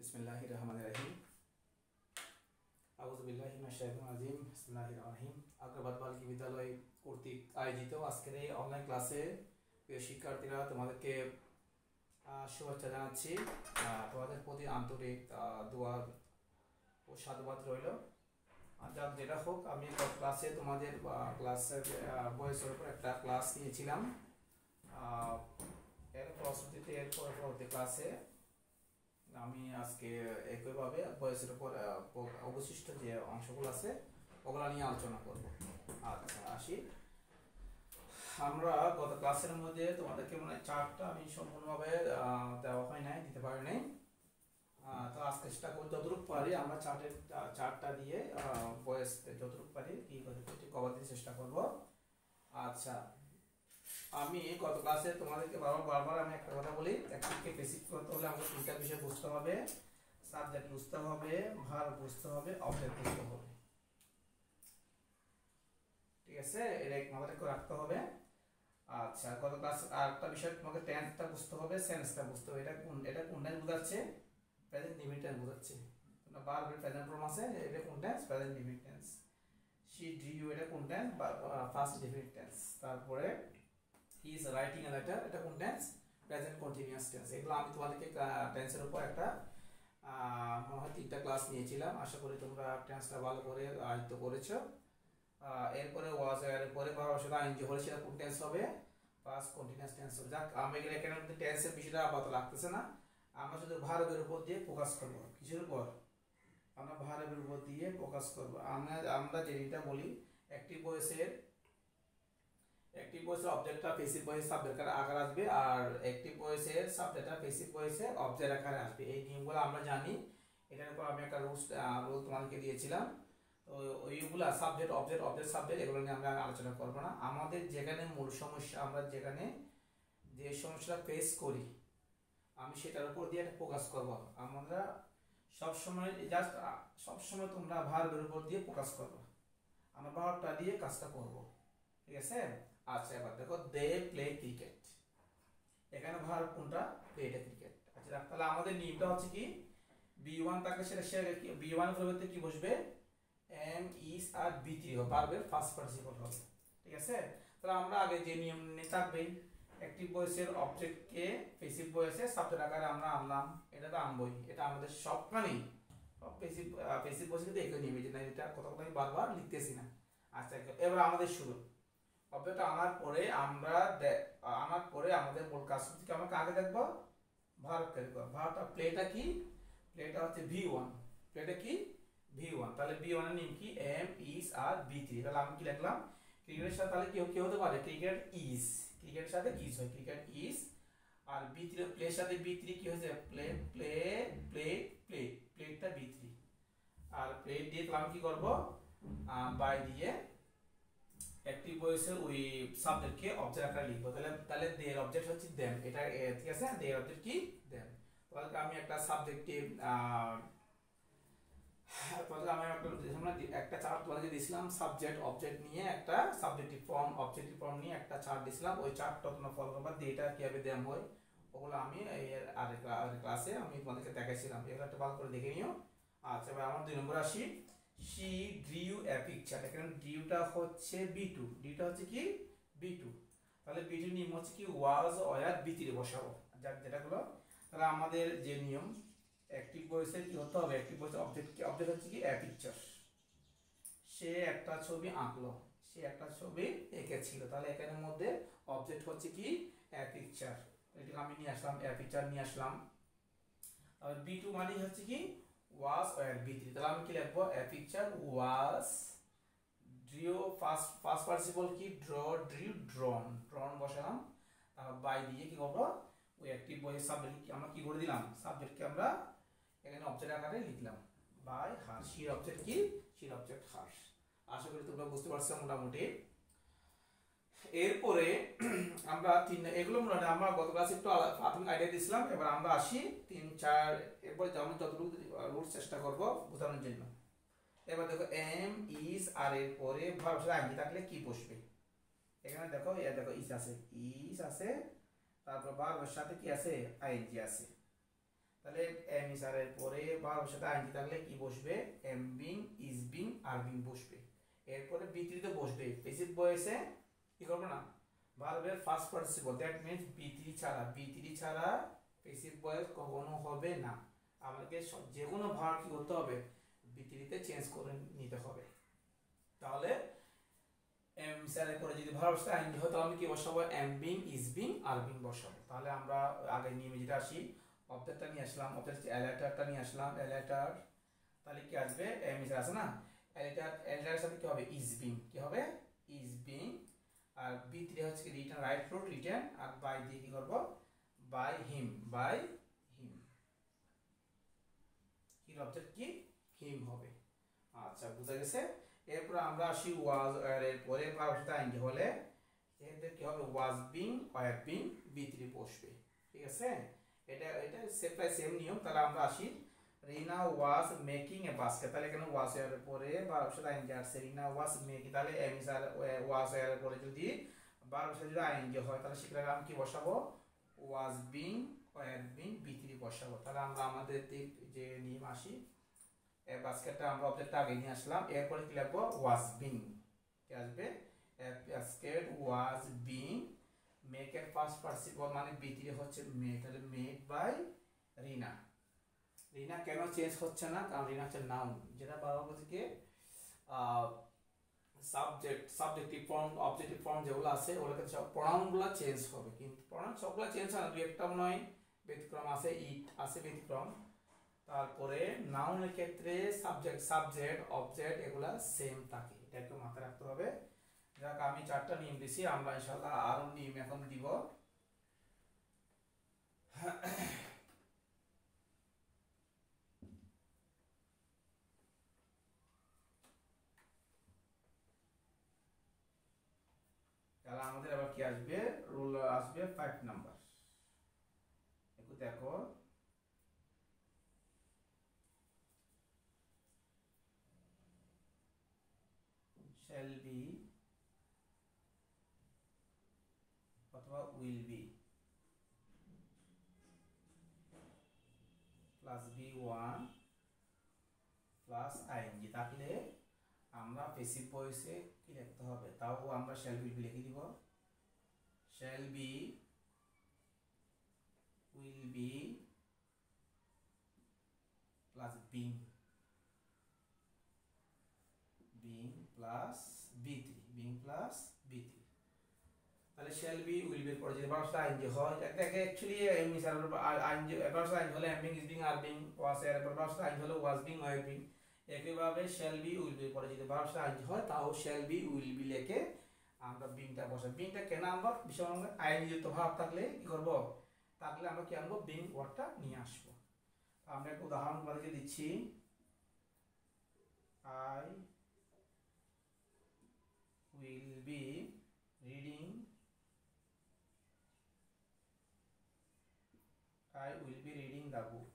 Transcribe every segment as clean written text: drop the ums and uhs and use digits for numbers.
बिस्मिल्लाहिर्रहमानिर्रहीम আউযুবিল্লাহি মিনাশ শাইতানির রাজিম বিসমিল্লাহির রহমানির রহিম। আগ্রাবাদ বালিকা বিদ্যালয় কর্তৃক আয়োজিত আজকের এই অনলাইন ক্লাসে প্রিয় শিক্ষার্থীরা তোমাদেরকে শুভেচ্ছা জানাচ্ছি। তোমাদের প্রতি আন্তরিক দোয়া ও সাধুবাদ রইল। যাক যেটা হোক, আমি ক্লাসে তোমাদের ক্লাসের বয়সের উপর একটা ক্লাস নিয়েছিলাম। এর প্রস্তুতিতে এর পরবর্তী ক্লাসে আমি আজকে একইভাবে বয়সের উপর অবশিষ্ট যে অংশগুলো আছে ওগুলো নিয়ে আলোচনা করব। আচ্ছা আসি, আমরা গত ক্লাসের মধ্যে তোমাদেরকে চার্টটা আমি সম্পূর্ণভাবে দেওয়া হয় নাই, দিতে পারি নাই। তো আজকে চেষ্টা করি যতটুকু পারি আমরা চার্টটা দিয়ে বয়স যতটুকু পারি কি কভার দিতে চেষ্টা করব। আচ্ছা, আমি গত ক্লাসে তোমাদেরকে বারবার আমি একটা কথা বলি, একটিকে বেসিক করতে হলে আমাকে তিনটা বিষয় বুঝতে হবে। সাবজেক্ট বুঝতে হবে, ভার্ব বুঝতে হবে, অবজেক্ট বুঝতে হবে। ঠিক আছে, এটা মাথায় করে রাখতে হবে। আচ্ছা, গত ক্লাস আরেকটা বিষয় তোমাকে টেন্সটা বুঝতে হবে, সেন্সটা বুঝতে হবে। এটা কোন টেন্স বোঝাচ্ছে? প্রেজেন্ট ইনডিফিনিট টেন্স বোঝাচ্ছে। তোমরা ভার্বের প্রেজেন্ট ফর্ম আছে, এটা কোন tense? Present indefinite tense. She did এটা কোন টেন্স? First indefinite tense. তারপরে he is writing a letter, এটা কোন টেন্স? Present continuous tense. এগুলো আমি তোমাদেরকে টেন্সের উপর একটা মনে হয় 3টা ক্লাস নিয়েছিলাম। আশা করি তোমরা টেন্সটা ভালো করে আয়ত্ত করেছো। এরপরে ওয়াজ এর পরে ভার্বের সাথে আইএনজি হলে সেটা কোন টেন্স হবে? পাস্ট কন্টিনিউয়াস টেন্স হবে। যাক, আমরা এখানে মধ্যে টেন্সের বিষয়টা আপাতত লাগতেছে না, আমরা শুধু ভার্বের উপর দিয়ে ফোকাস করব। কিসের উপর? আমরা ভার্বের উপর দিয়ে ফোকাস করব। আমরা যেটা বলি অ্যাক্টিভ ভয়েসের অবজেক্টটা প্যাসিভ ভয়েসে সাবজেক্ট আকারে আসবে, আর অ্যাক্টিভ ভয়েসের সাবজেক্টটা প্যাসিভ ভয়েসে অবজেক্ট আকারে আসবে। এই নিয়মগুলো আমরা জানি। এটার উপর আমি একটা রুল তোমাদেরকে দিয়েছিলাম। তো ওইগুলা সাবজেক্ট অবজেক্ট সাবজেক্ট এগুলো নিয়ে আমরা আলোচনা করব না। আমাদের যেখানে মূল সমস্যা, আমরা যেখানে যে সমস্যাটা ফেস করি আমি সেটার উপর দিয়ে একটা ফোকাস করব। আমরা সবসময় তোমরা ভার্বের উপর দিয়ে ফোকাস করবে, আমরা ভার্বটা দিয়ে কাজটা করব। ঠিক আছে? আচ্ছা, এবার দেখো দে প্লে ক্রিকেট। এখানে ভার্ব কোনটা? প্লেটা ক্রিকেট। আচ্ছা, তাহলে আমাদের নিয়মটা হচ্ছে কি, বি1 থাকলে সেটা বি1 এর পরিবর্তে কি বসবে? এম ইজ আর বি3 হবে, ভার্বের ফার্স্ট পার্টিসিপল হবে। ঠিক আছে? তাহলে আমরা আগে যে নিয়ম নিয়ে থাকবে, অ্যাক্টিভ ভয়েসের অবজেক্টকে প্যাসিভ ভয়েসে সাবজেক্ট আকারে আমরা আনলাম, এটা তো আনবই। এটা আমাদের সবখানেই প্যাসিভ ভয়েসে কিন্তু একই নিয়ম, এটা কথা আমি বারবার লিখতেছি না। আচ্ছা, এবার আমাদের শুরু। অবজেক্ট আনার পরে আমাদের মূল কাজ কি, আমরা কাকে দেখবো? ভার্বকে দেখবো। ভার্বটা প্লেটা কি? প্লেটা হচ্ছে ভি1। প্লেটা কি? ভি1। তাহলে ভি1 এর নেম কি? এম ইজ আর বি3। তাহলে আমি কি লিখলাম? ক্রিকেটের সাথে তাহলে কি হতে পারে? Cricket is. ক্রিকেটের সাথে ইজ হয়, ক্রিকেট ইজ। আর বি3 প্লের সাথে বি3 কি হয়েছে? প্লেটটা বি3। আর প্লেট দিয়ে তাহলে আমি কি করব? বাই দিয়ে অ্যাক্টিভ ভয়েসের ওই সাবজেক্টকে অবজেক্ট আকারে লিখব। তাহলে দের অবজেক্ট হচ্ছে দেম। এটা ঠিক আছে? দের অবজেক্ট কি? দেম। তাহলে আমি একটা সাবজেক্টিভ একটা চার্ট তোমাদেরকে দিয়েছিলাম, সাবজেক্ট অবজেক্ট নিয়ে একটা অবজেক্টিভ ফর্ম নিয়ে একটা চার্ট দিয়েছিলাম। ওই চার্টটা তোমরা ফলো করবা, এটা কিভাবে দেম হয় ওগুলো আমি আর ক্লাসে আমি তোমাদেরকে দেখাইছিলাম। এগুলো একটা ভালো করে দেখে নিও। আচ্ছা, এবার আমার 2 নম্বর আসি। she drew a picture। এখানে drewটা হচ্ছে b2, drewটা হচ্ছে কি? b2। তাহলে b2 নিয়ম হচ্ছে কি? was were b3 বসাবো। যাক, যেটা হলো তাহলে আমাদের যে নিয়ম অ্যাক্টিভ ভয়েসে কি হতে হবে? অ্যাক্টিভ ভয়েসে অবজেক্ট হচ্ছে কি? a picture। সে একটা ছবি আঁকলো, সে একটা ছবি এঁকেছিল। তাহলে এখানের মধ্যে অবজেক্ট হচ্ছে কি? a picture। এটাকে আমি নিয়ে আসলাম, a picture নিয়ে আসলাম। আর b2 মানে হচ্ছে কি? was or b3। তাহলে আমি কি লিখবো? a picture was drew, first participle কি? drew drawn বসালাম। তারপর বাই দিয়ে কি করব? ওই অ্যাক্টিভ ভয়েস সাবজেক্ট আমরা কি করে দিলাম? সাবজেক্টকে আমরা এখানে অবজেক্ট আকারে লিখলাম বাই হার। শির অবজেক্ট কি? শির অবজেক্ট হার। আশা করি তোমরা বুঝতে পারছো মোটামুটি। এরপরে আমরা এগুলো মনে আমরা গত ক্লাসে একটু প্রাথমিক আইডিয়া দিয়েছিলাম। এবার আমরা আসি 3, 4 এরপরে যেমন যতটুকু রুলস চেষ্টা করব বোঝানোর জন্য। এবার দেখো এম ইজ আর এর পরে ভার্ব আইএনজি থাকলে কি বসবে? এখানে দেখো ইজ আছে, তারপর ভার্বের সাথে কি আছে? আইএনজি আছে। তাহলে এম ইজ আর এর পরে ভার্বের সাথে আইএনজি থাকলে কি বসবে? Am being, is being, are being বসবে। এরপরে বি3 তে বসবে প্যাসিভ ভয়েসে কি করবে না, ভার্বের ফার্স্ট পার্টিসিপল, দ্যাট মিন্স বি3 ছাড়া প্যাসিভ ভয়েস কখনো হবে না। আমাকে যে কোনো ভার্ব কি করতে হবে? বি3 তে চেঞ্জ করে নিতে হবে। তাহলে এম স্যারের পরে যদি ভার্বটা আইএনজি হয় তাহলে আমি কি বসাবো? Am being, is being, are being বসাবো। তাহলে আমরা আগে নিয়মে যেটা আসি, অবজেক্টটা নিয়ে আসলাম, অবজেক্ট এলাইটারটা নিয়ে আসলাম, এলাইটার তাহলে কি আসবে? এম ইজ আছে না, এলাইটারের সাথে কি হবে? ইজ বিং, কি হবে? Is being. আর বি3 হচ্ছে কি রিটার্ন, রাইট ফ্রুট রিটার্ন, আর বাই দিয়ে কি করব? By him, by him. কি অবজেক্ট কি? হিম হবে। আচ্ছা, বুঝা গেছে। এরপর আমরা আসি ওয়াজ, এর পরে ভার্বটা আইএনজি হলে এদের কি হবে? ওয়াজ বিং, ওয়্যার বিং, বি3 বসবে। ঠিক আছে, এটা প্রায় সেম নিয়ম। তাহলে আমরা আসি, রিনা ওয়াজ মেকিং এ বাস্কেট, তাহলে এখানে ওয়াজ এর পরে ভার্বের সাথে আইএনজি আসছে, রিনা ওয়াজ মেকিং, তাহলে এম ইজ আর ওয়াজ এর পরে যদি ভার্বের সাথে যদি আইএনজি হয় তাহলে সেখানে আমি কি বসাবো? ওয়াজ বিং, ওয়্যার বিং, বি3 বসাবো। তাহলে আমরা আমাদের যে নিয়ম আসি, বাস্কেটটা আমরা অবজেক্টটা আগে নিয়ে আসলাম, এরপরে কি লিখবো? ওয়াজ বিং, কি আসবে? বাস্কেট ওয়াজ বিং, মেক এর ফার্স্ট পার্টিসিপল মানে বি3 হচ্ছে মেড, তাহলে মেড বাই রিনা। রিনা কেন চেঞ্জ হচ্ছে না? কারণ রিনা হচ্ছে নাউন, যেটা বারোকে সাবজেক্টিভ ফর্ম, অবজেক্টিভ ফর্ম যেগুলো আছে ওগুলোকে সব প্রনাউনগুলো চেঞ্জ হবে, কিন্তু প্রনাউন সবগুলো চেঞ্জ হয় না, দুই একটাও নয় ব্যতিক্রম আছে, ইট আছে ব্যতিক্রম। তারপরে নাউনের ক্ষেত্রে সাবজেক্ট অবজেক্ট এগুলা সেম থাকে, এটা একটু মাথায় রাখতে হবে। যাক, আমি 4টা নিয়ম দিছি, আমরা ইনশাআল্লাহ আরো নিয়ম এখন দিব। তাহলে আমাদের আবার কি আসবে? রুল আসবে 5 নাম্বার। একটু দেখো, shall be অথবা will be plus B1 plus ING থাকলে আমরা প্যাসিভ ভয়েসে কি লিখতে হবে? তাও আমরা shall be লিখে দিব, shall be, will be plus being plus B3, তাহলে shall be will be এর পরে যদি ভার্বটা আইএনজি হয়, এটা অ্যাকচুয়ালি মিসাল আইএনজি ভার্বটা আইএনজি হলে am being, is being, are being, was এর পর ভার্বটা আইএনজি হলে was being, were being। একইভাবে shall be will be এর পরে যদি ভার্বটা আইএনজি হয় তাও shall be will be লিখে আমরা বিংটা বসাই। বিংটা কেন আমরা বিশেষ আইএনজি যুক্ত ভার্ব থাকলে কি করব? তাহলে আমরা কি আনবো? বিং ওয়ার্ডটা নিয়ে আসবো। আমরা একটা উদাহরণ তোমাদেরকে দিচ্ছি, I will be reading the book,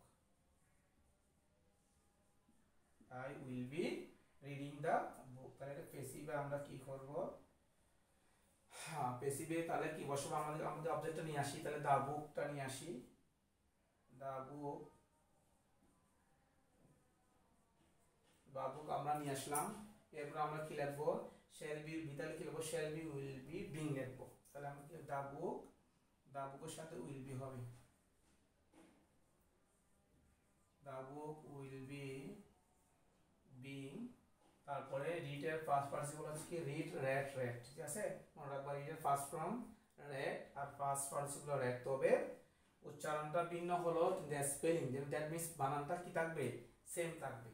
I will be reading the book। তাহলে এটা প্যাসিভে আমরা কি করব? হ্যাঁ, প্যাসিভে তাহলে কি বসাবো? আমাদের অবজেক্টটা নিয়ে আসি, তাহলে দা বুকটা নিয়ে আসি, দা বুক আমরা নিয়ে আসলাম। এরপর আমরা কি লিখবো? shall be will be, তাহলে কি লিখবো? shall be will be being লিখবো। তাহলে আমরা কি দা বুকের সাথে will be হবে, দা বুক will be being। তারপরে রিড এর ফার্স্ট পার্টিসিপল হচ্ছে কি? Read, red, red. ঠিক আছে, মনে রাখবা রিড এর ফার্স্ট ফর্ম রেড আর ফার্স্ট পার্টিসিপল রেড, তবে উচ্চারণটা ভিন্ন হলো, কিন্তু স্পেলিং দ্যাট মিন্স বানানটা কি থাকবে? সেম থাকবে।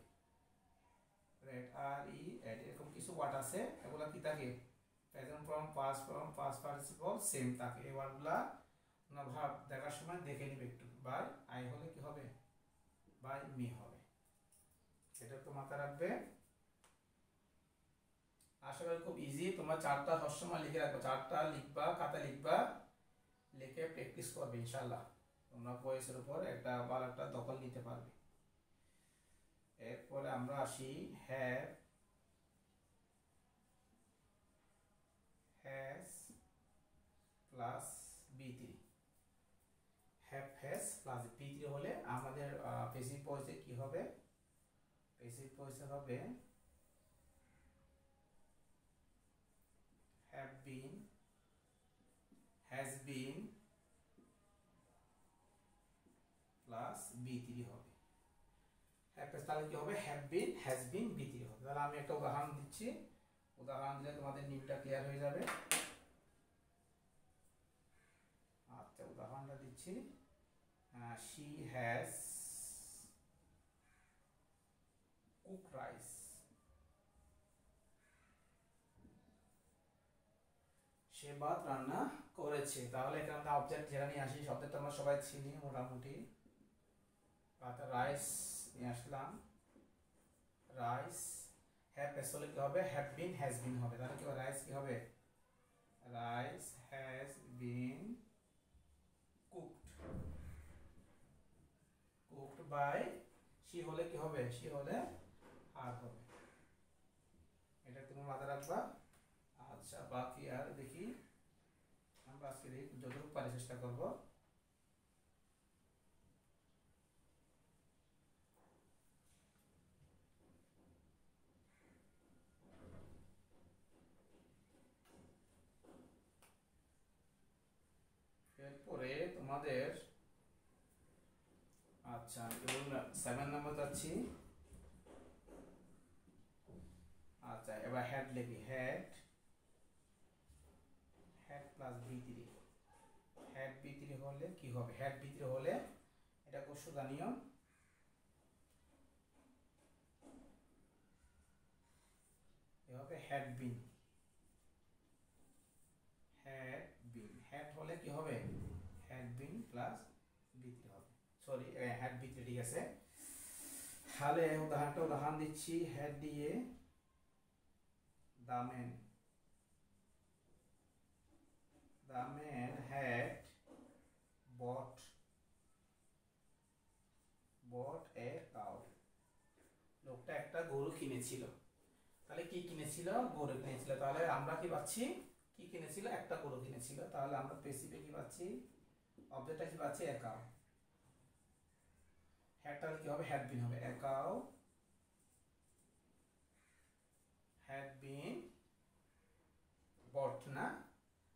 রেড আর ই রেড, এরকম কিছু ওয়ার্ড আছে, এগুলা কি থাকে? Present form, past form, past participle same থাকে। এই ওয়ার্ডগুলা না ভাব দেখার সময় দেখে নিবে একটু। বাই আই হলে কি হবে? বাই মি হবে। এটা তো মাথায় রাখবে। আশা করি খুব ইজি। তোমরা 4টা সবসময় লিখে রাখবে, 4টা লিখবা, খাতা লিখবা, লিখে প্র্যাকটিস করবে, ইনশাআল্লাহ তোমরা ভয়েসের উপর একটা ভালো একটা দখল নিতে পারবে। এরপরে আমরা আসি have, has plus B3, have has plus বি3 হলে আমাদের প্যাসিভ ভয়েসে কি হবে? প্যাসিভ ভয়েসে হবে have been, has been plus B3 হবে। তাহলে কি হবে? have been, has been, B3 হবে। তাহলে আমি একটা উদাহরণ দিচ্ছি, উদাহরণ দিলে তোমাদের নিয়মটা ক্লিয়ার হয়ে যাবে। আচ্ছা, উদাহরণটা দিচ্ছি, she has cooked rice, সে ভাত রান্না করেছে। তাহলে এখানে আমরা অবজেক্ট যেটা নিয়ে আসি, শব্দটা আমরা সবাই চিনি মোটামুটি। রাইস নিয়ে আসলাম, রাইস। হ্যাভ আসলে কি হবে? হ্যাভ বিন, হ্যাজ বিন হবে। তাহলে কি হবে? রাইস কি হবে? Rice has been cooked, cooked by she হলে কি হবে? শি হলে আর হবে। এটা তুমি মাথায় রাখবা। আচ্ছা, বাকি আর দেখি, আমরা আজকে দেখি যতটুকু পারি চেষ্টা করবো। এরপরে তোমাদের, আচ্ছা 7 নম্বর যাচ্ছি। আচ্ছা, এবার হ্যাড লিখি, হ্যাড, হ্যাড প্লাস বি3। হ্যাড বি3 হলে কি হবে? হ্যাড বি3 হলে এটা খুব সোজা নিয়ম, এভাবে had been, had been. Had হলে কি হবে? হ্যাড বিন প্লাস বি3 হবে। সরি, হ্যাড বি3 ঠিক আছে। তাহলে উদাহরণ দিচ্ছি, হ্যাড দিয়ে the man had bought a cow, লোকটা একটা গরু কিনেছিল। তাহলে কি কিনেছিল? গরু কিনেছিল। তাহলে আমরা কি পাচ্ছি? কি কিনেছিল? একটা গরু কিনেছিল। তাহলে আমরা প্যাসিভে কি পাচ্ছি? অবজেক্টটা কি পাচ্ছি? a cow। হ্যাডটা কি হবে? হ্যাড বিন হবে। a cow had been bought, না?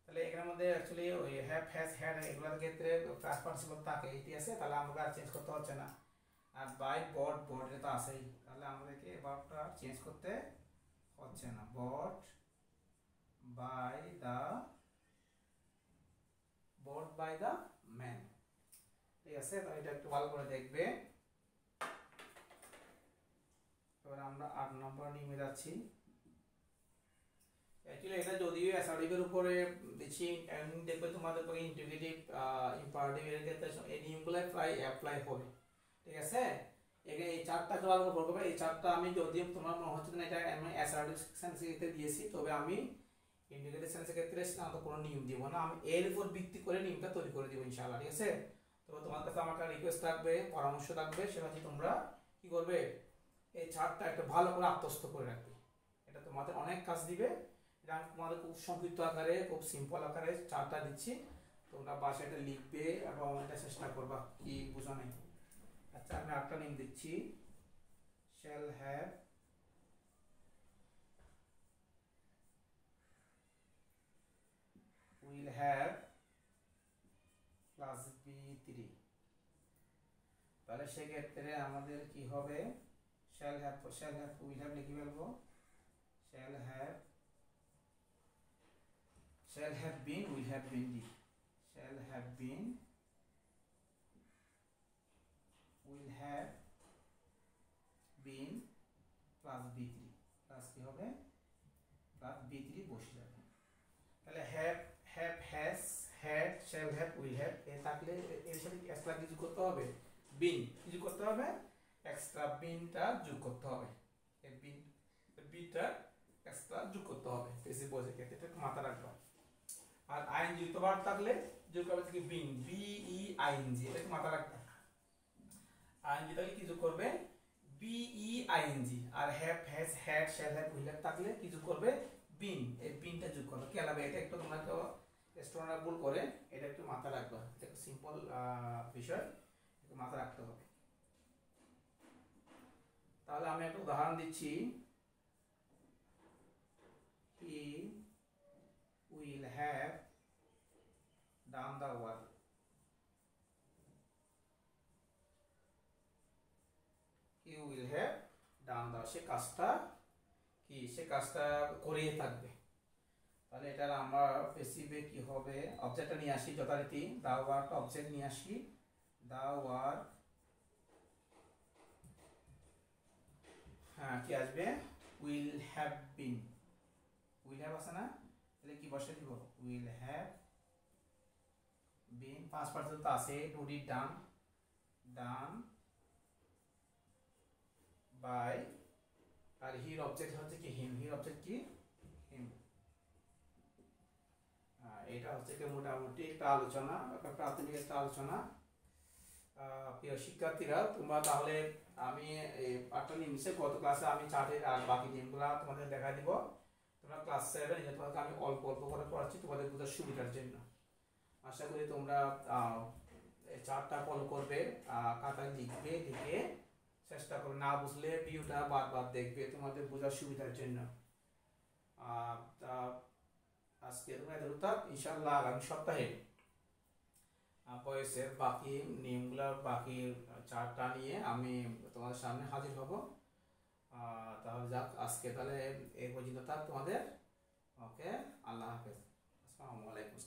তাহলে এখানের মধ্যে অ্যাকচুয়ালি ওই হ্যাভ, হ্যাজ, হ্যাড এগুলোর ক্ষেত্রে ফার্স্ট পার্টিসিপল থাকে, এটি আছে। তাহলে আমাকে আর চেঞ্জ করতে হচ্ছে না। আর বাই, বট, বট এটা তো আছেই। তাহলে আমাদেরকে ভার্বটা চেঞ্জ করতে হচ্ছে না। Bought by the, bought by the man, ঠিক আছে। তো এটা একটু ভালো করে দেখবে। এবার আমরা 8 নম্বর নিয়ে যাচ্ছি। অ্যাকচুয়ালি এটা যদিও অ্যাসার্টিভের উপরে দিচ্ছি, দেখবে তোমাদের পরে ইন্টিগ্রেটিভ, ইম্পারেটিভ এর ক্ষেত্রে এই নিয়মগুলো প্রায় অ্যাপ্লাই হবে, ঠিক আছে। এখানে এই চারটা ক্লাস পড়বে। এই চারটা আমি যদিও তোমার মনে হচ্ছে না এটা আমি অ্যাসার্টিভ সেন্সের ক্ষেত্রে দিয়েছি, তবে আমি ইন্টিগ্রেটিভ সেন্সের ক্ষেত্রে সাধারণত কোনো নিয়ম দিব না, আমি এর উপর ভিত্তি করে নিয়মটা তৈরি করে দিব ইনশাআল্লাহ, ঠিক আছে। তবে তোমার কাছে আমার একটা রিকোয়েস্ট থাকবে, পরামর্শ থাকবে, সেটা হচ্ছে তোমরা কি করবে? এই চারটা একটা ভালো করে আত্মস্থ করে রাখবে। এটা তোমাদের অনেক কাজ দিবে। আমি তোমাদের খুব সংক্ষিপ্ত আকারে, খুব সিম্পল আকারে চারটা দিচ্ছি, তোমরা বাসায় এটা লিখবে এবং এটা চেষ্টা করবা কি বোঝা নেই। আচ্ছা, আমি একটা নিয়ম দিচ্ছি, shall have, will have plus b3। তাহলে সেক্ষেত্রে আমাদের কি হবে? shall have, will have লিখে ফেলবো, shall have been, will have been d, shall have been, will have been plus b3 plus কি হবে? প্লাস b3 বসে যাবে। তাহলে have, has, had, shall have, will have এ থাকলে এর সাথে এক্সট্রা কিছু করতে হবে, been কিছু করতে হবে, এক্সট্রা বিনটা যোগ করতে হবে, এই বিটা এক্সট্রা যোগ করতে হবে প্যাসিভ ভয়েসের ক্ষেত্রে, এটা মাথা রাখবা। আর আইএনজি যুক্ত ভার্ব থাকলে যোগ করবে কি? বিন, বি ই আইএনজি, এটা মাথা রাখবা। আইএনজি থাকলে কি যোগ করবে? B E ING. আর have, has, had, shall have, will have থাকলে কি যোগ করবে? বিন, এই বিনটা যোগ করবে। কি লাগবে? এটা একটু তোমরা তো স্টুডেন্টরা ভুল করে, এটা একটু মাথা রাখবা। এটা সিম্পল বিষয় মাথায় রাখতে হবে। তাহলে আমি একটা উদাহরণ দিচ্ছি, he will have done the work, he will have done the, সে কাজটা কি, সে কাজটা করেই থাকবে। তাহলে এটার আমরা পেসিভে কি হবে, অবজেক্টটা নিয়ে আসি যথারীতি, দা ওয়ার্ক অবজেক্ট নিয়ে আসি, দা ওয়ার্ক, হ্যাঁ কি আসবে, will have been, will have আছে না, তাহলে কি বসে দিব, উইল হ্যাভ বিন, 5% তো আছে, to D done, done by, আর হির অবজেক্ট হচ্ছে কি হিম, হির অবজেক্ট কি হিম। এটা হচ্ছে কি মোটামুটি একটা আলোচনা, একটা প্রাথমিক একটা আলোচনা। প্রিয় শিক্ষার্থীরা, তোমরা তাহলে আমি এই পাঠটা নিয়ে গত ক্লাসে আমি চার্টের আর বাকি নিয়মগুলো তোমাদের দেখা দিব। তোমরা ক্লাস 7 এটা তোমাকে আমি অল্প অল্প করে পড়াচ্ছি তোমাদের বোঝার সুবিধার জন্য। আশা করি তোমরা এই চার্টটা ফলো করবে, খাতায় লিখবে, লিখে চেষ্টা করবে, না বুঝলে ভিডিওটা বারবার দেখবে তোমাদের বোঝার সুবিধার জন্য। আজকে তোমরা এত থাক, ইনশাআল্লাহ আগামী সপ্তাহে বয়সের বাকি নিয়মগুলোর বাকি চার্টটা নিয়ে আমি তোমাদের সামনে হাজির হব। তাহলে যাক, আজকে তাহলে এই পর্যন্ত থাক তোমাদের। ওকে, আল্লাহ হাফেজ, আসসালামু আলাইকুম।